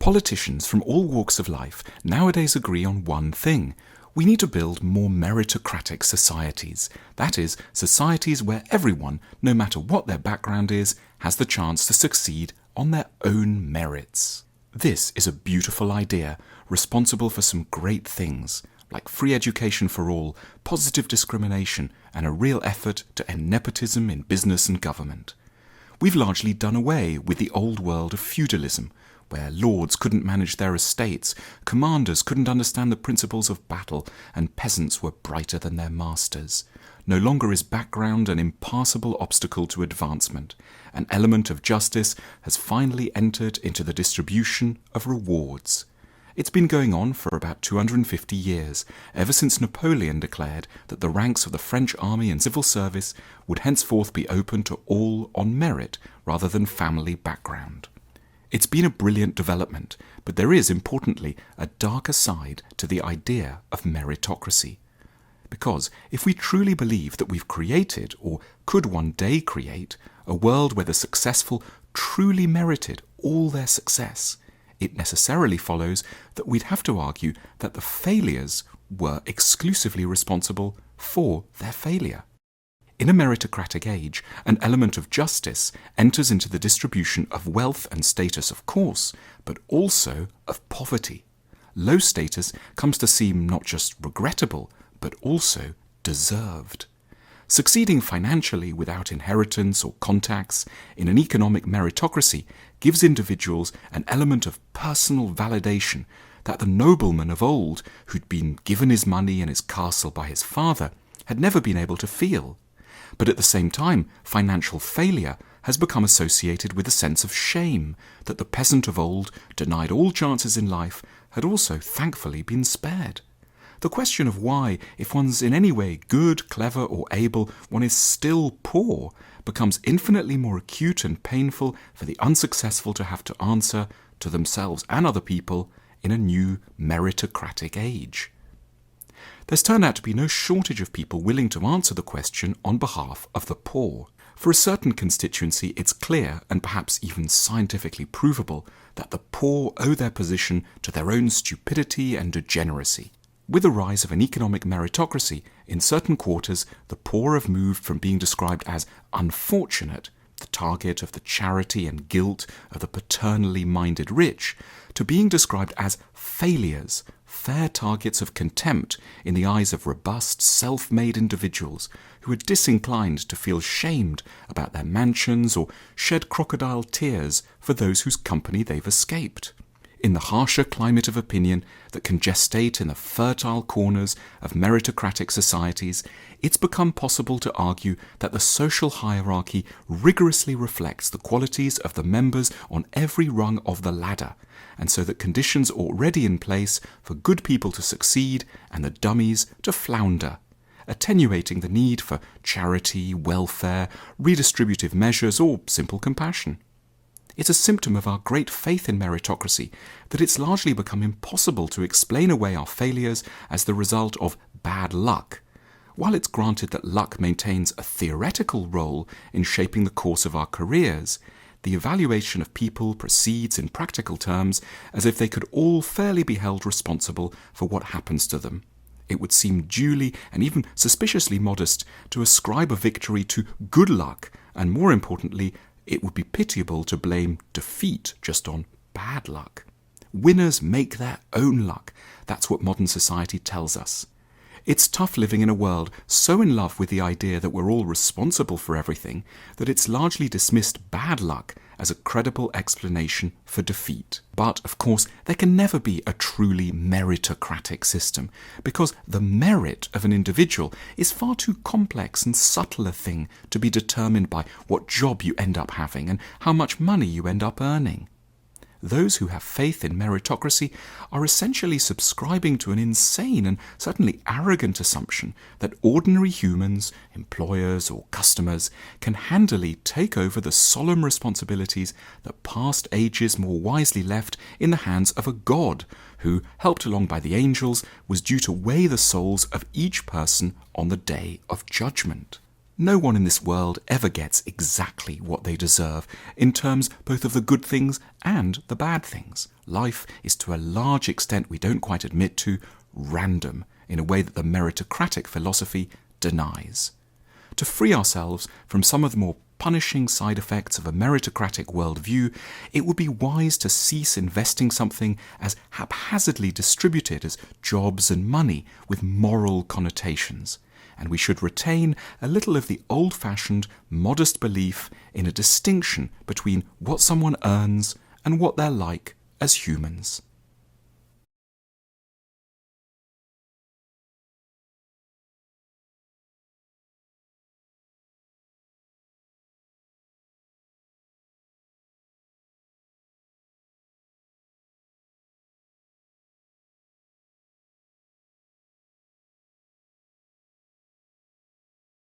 Politicians from all walks of life nowadays agree on one thing. We need to build more meritocratic societies. That is, societies where everyone, no matter what their background is, has the chance to succeed on their own merits. This is a beautiful idea, responsible for some great things, like free education for all, positive discrimination, and a real effort to end nepotism in business and government. We've largely done away with the old world of feudalism, where lords couldn't manage their estates, commanders couldn't understand the principles of battle, and peasants were brighter than their masters. No longer is background an impassable obstacle to advancement. An element of justice has finally entered into the distribution of rewards. It's been going on for about 250 years, ever since Napoleon declared that the ranks of the French army and civil service would henceforth be open to all on merit rather than family background. It's been a brilliant development, but there is, importantly, a darker side to the idea of meritocracy. Because if we truly believe that we've created, or could one day create, a world where the successful truly merited all their success, it necessarily follows that we'd have to argue that the failures were exclusively responsible for their failure. In a meritocratic age, an element of justice enters into the distribution of wealth and status, of course, but also of poverty. Low status comes to seem not just regrettable, but also deserved. Succeeding financially without inheritance or contacts in an economic meritocracy gives individuals an element of personal validation that the nobleman of old, who'd been given his money and his castle by his father, had never been able to feel. But at the same time, financial failure has become associated with a sense of shame that the peasant of old, denied all chances in life, had also thankfully been spared. The question of why, if one's in any way good, clever, or able, one is still poor, becomes infinitely more acute and painful for the unsuccessful to have to answer to themselves and other people in a new meritocratic age. There's turned out to be no shortage of people willing to answer the question on behalf of the poor. For a certain constituency, it's clear, and perhaps even scientifically provable, that the poor owe their position to their own stupidity and degeneracy. With the rise of an economic meritocracy, in certain quarters, the poor have moved from being described as unfortunate, the target of the charity and guilt of the paternally minded rich, to being described as failures, fair targets of contempt in the eyes of robust, self-made individuals who are disinclined to feel shamed about their mansions or shed crocodile tears for those whose company they've escaped. In the harsher climate of opinion that can gestate in the fertile corners of meritocratic societies, it's become possible to argue that the social hierarchy rigorously reflects the qualities of the members on every rung of the ladder, and so that conditions are already in place for good people to succeed and the dummies to flounder, attenuating the need for charity, welfare, redistributive measures, or simple compassion. It's a symptom of our great faith in meritocracy that it's largely become impossible to explain away our failures as the result of bad luck. While it's granted that luck maintains a theoretical role in shaping the course of our careers, the evaluation of people proceeds in practical terms as if they could all fairly be held responsible for what happens to them. It would seem duly and even suspiciously modest to ascribe a victory to good luck, and more importantly, it would be pitiable to blame defeat just on bad luck. Winners make their own luck. That's what modern society tells us. It's tough living in a world so in love with the idea that we're all responsible for everything that it's largely dismissed bad luck as a credible explanation for defeat. But, of course, there can never be a truly meritocratic system, because the merit of an individual is far too complex and subtle a thing to be determined by what job you end up having and how much money you end up earning. Those who have faith in meritocracy are essentially subscribing to an insane and certainly arrogant assumption that ordinary humans, employers or customers, can handily take over the solemn responsibilities that past ages more wisely left in the hands of a god who, helped along by the angels, was due to weigh the souls of each person on the day of judgment. No one in this world ever gets exactly what they deserve, in terms both of the good things and the bad things. Life is to a large extent, we don't quite admit to, random, in a way that the meritocratic philosophy denies. To free ourselves from some of the more punishing side effects of a meritocratic worldview, it would be wise to cease investing something as haphazardly distributed as jobs and money with moral connotations. And we should retain a little of the old-fashioned, modest belief in a distinction between what someone earns and what they're like as humans.